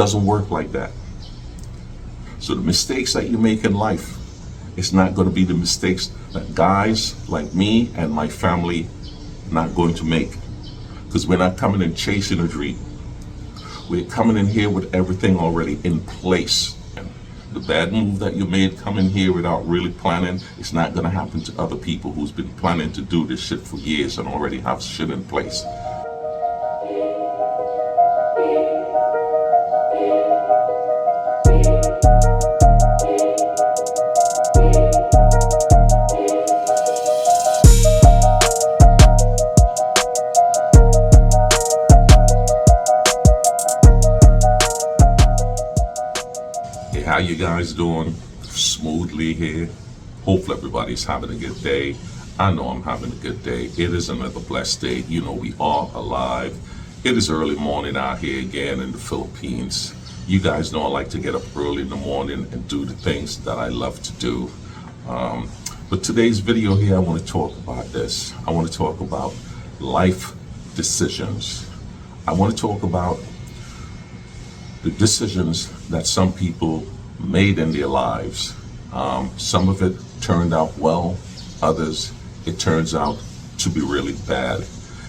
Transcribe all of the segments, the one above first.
doesn't work like that. So the mistakes that you make in life, it's not going to be the mistakes that guys like me and my family not going to make. Because we're not coming in chasing a dream. We're coming in here with everything already in place. The bad move that you made coming here without really planning, it's not going to happen to other people who's been planning to do this shit for years and already have shit in place. How you guys doing? Smoothly here. Hopefully everybody's having a good day. I know I'm having a good day. It is another blessed day. You know, we are alive. It is early morning out here again in the Philippines. You guys know I like to get up early in the morning and do the things that I love to do. But today's video here, I want to talk about this. I want to talk about life decisions. I want to talk about the decisions that some people made in their lives. Some of it turned out well, others it turns out to be really bad.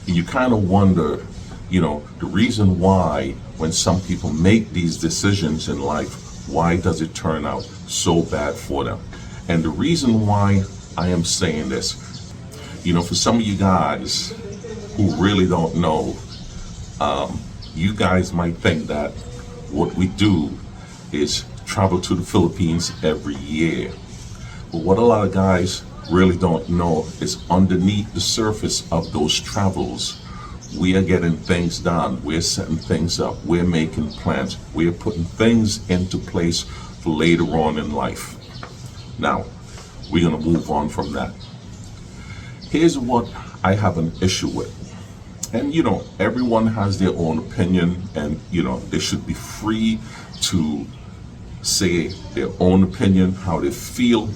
And you kind of wonder, you know, the reason why when some people make these decisions in life, why does it turn out so bad for them? And the reason why I am saying this, you know, for some of you guys who really don't know, you guys might think that what we do is travel to the Philippines every year. But what a lot of guys really don't know is underneath the surface of those travels, we are getting things done. We're setting things up. We're making plans. We're putting things into place for later on in life. Now, we're going to move on from that. Here's what I have an issue with. And, you know, everyone has their own opinion, and, you know, they should be free to say their own opinion, how they feel.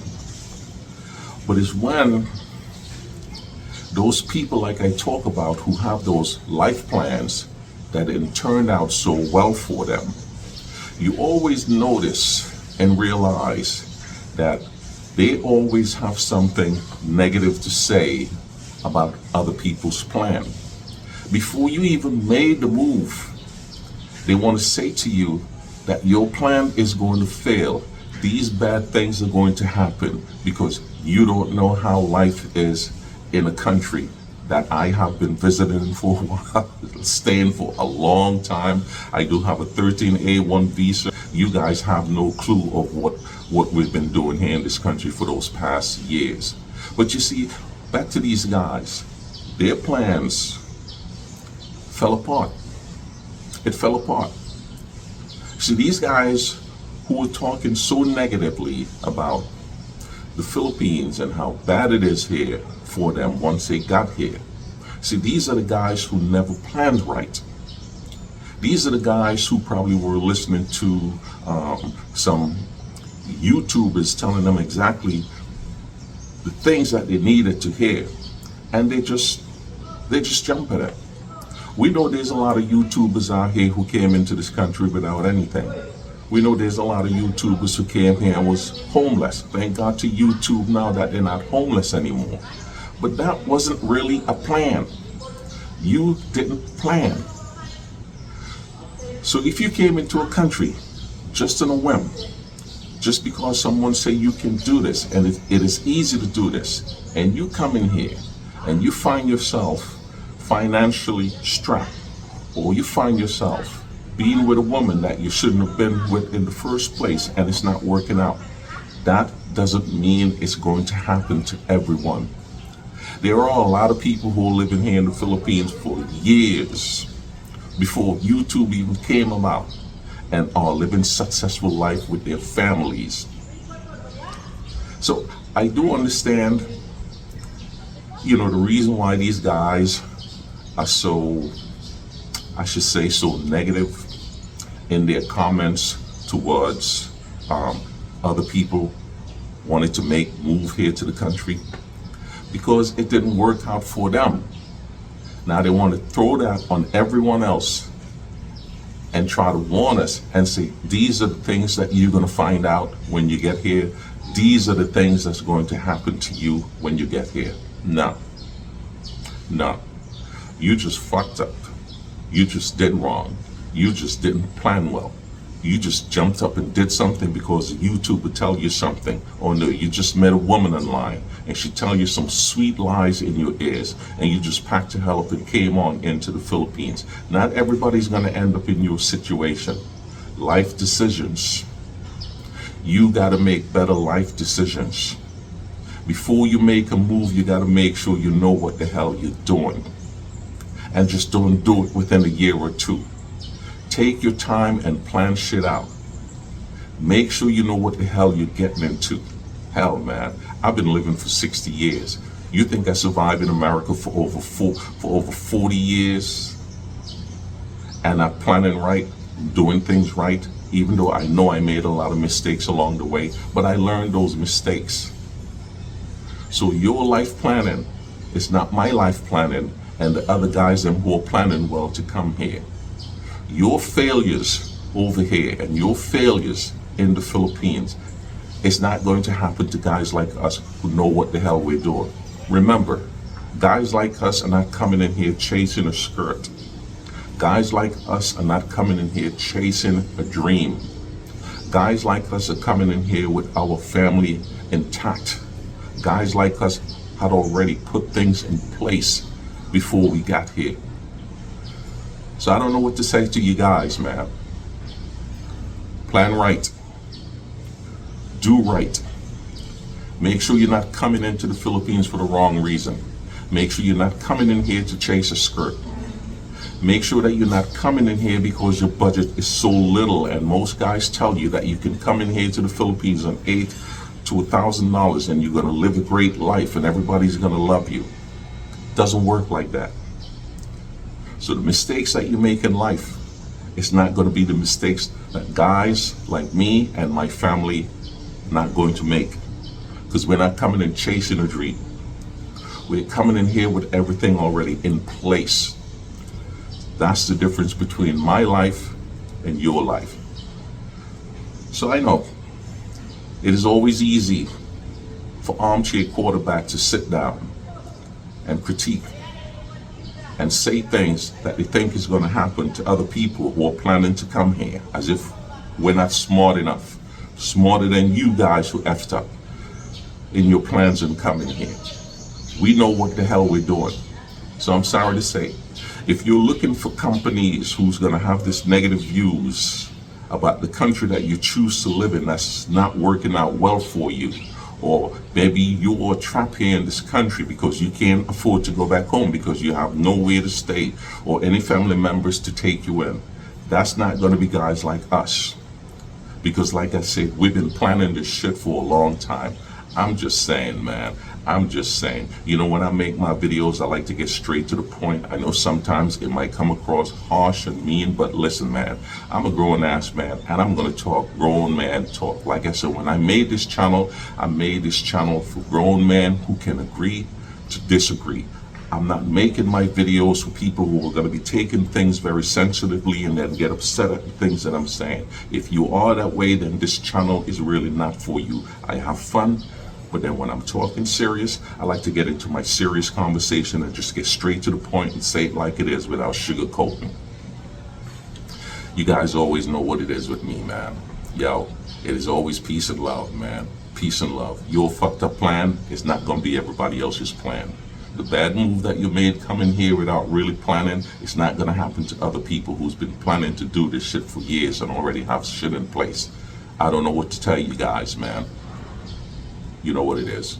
But it's when those people like I talk about who have those life plans that it turned out so well for them, you always notice and realize that they always have something negative to say about other people's plan. Before you even made the move, they want to say to you that your plan is going to fail. These bad things are going to happen because you don't know how life is in a country that I have been visiting for a while, staying for a long time. I do have a 13A1 visa. You guys have no clue of what we've been doing here in this country for those past years. But you see, back to these guys, their plans fell apart. It fell apart. See, these guys who were talking so negatively about the Philippines and how bad it is here for them once they got here. See, these are the guys who never planned right. These are the guys who probably were listening to some YouTubers telling them exactly the things that they needed to hear, and they just jump at it. We know there's a lot of YouTubers out here who came into this country without anything. We know there's a lot of YouTubers who came here and was homeless. Thank God to YouTube now that they're not homeless anymore. But that wasn't really a plan. You didn't plan. So if you came into a country just on a whim, just because someone say you can do this and it is easy to do this, and you come in here and you find yourself financially strapped, or you find yourself being with a woman that you shouldn't have been with in the first place and it's not working out, that doesn't mean it's going to happen to everyone. There are a lot of people who are living here in the Philippines for years before YouTube even came about and are living successful life with their families. So I do understand, you know, the reason why these guys are so, I should say, so negative in their comments towards other people wanting to move here to the country, because it didn't work out for them. Now they want to throw that on everyone else and try to warn us and say, these are the things that you're going to find out when you get here. These are the things that's going to happen to you when you get here. No. No. You just fucked up. You just did wrong. You just didn't plan well. You just jumped up and did something because YouTube would tell you something. Or no, you just met a woman online and she tell you some sweet lies in your ears and you just packed your hell up and came on into the Philippines. Not everybody's going to end up in your situation. Life decisions. You got to make better life decisions. Before you make a move, you got to make sure you know what the hell you're doing. And just don't do it within a year or two. Take your time and plan shit out. Make sure you know what the hell you're getting into. Hell, man, I've been living for 60 years. You think I survived in America for over 40 years? And I'm planning right, doing things right, even though I know I made a lot of mistakes along the way, but I learned those mistakes. So your life planning is not my life planning and the other guys who are planning well to come here. Your failures over here and your failures in the Philippines is not going to happen to guys like us who know what the hell we're doing. Remember, guys like us are not coming in here chasing a skirt. Guys like us are not coming in here chasing a dream. Guys like us are coming in here with our family intact. Guys like us had already put things in place before we got here. So I don't know what to say to you guys, man. Plan right. Do right. Make sure you're not coming into the Philippines for the wrong reason. Make sure you're not coming in here to chase a skirt. Make sure that you're not coming in here because your budget is so little, and most guys tell you that you can come in here to the Philippines on $800 to $1,000 and you're going to live a great life and everybody's going to love you. Doesn't work like that. So the mistakes that you make in life, it's not going to be the mistakes that guys like me and my family not going to make. Because we're not coming in chasing a dream. We're coming in here with everything already in place. That's the difference between my life and your life. So I know it is always easy for armchair quarterback to sit down and critique and say things that they think is going to happen to other people who are planning to come here, as if we're not smart enough, smarter than you guys who effed up in your plans in coming here. We know what the hell we're doing. So I'm sorry to say, if you're looking for companies who's going to have this negative views about the country that you choose to live in that's not working out well for you, or maybe you're trapped here in this country because you can't afford to go back home because you have nowhere to stay or any family members to take you in. That's not going to be guys like us. Because like I said, we've been planning this shit for a long time. I'm just saying, man. I'm just saying. You know, when I make my videos, I like to get straight to the point. I know sometimes it might come across harsh and mean, but listen, man, I'm a grown ass man and I'm going to talk grown man talk. Like I said, when I made this channel, I made this channel for grown men who can agree to disagree. I'm not making my videos for people who are going to be taking things very sensitively and then get upset at the things that I'm saying. If you are that way, then this channel is really not for you. I have fun. But then when I'm talking serious, I like to get into my serious conversation and just get straight to the point and say it like it is without sugarcoating. You guys always know what it is with me, man. Yo, it is always peace and love, man. Peace and love. Your fucked up plan is not going to be everybody else's plan. The bad move that you made coming here without really planning, it's not going to happen to other people who's been planning to do this shit for years and already have shit in place. I don't know what to tell you guys, man. You know what it is.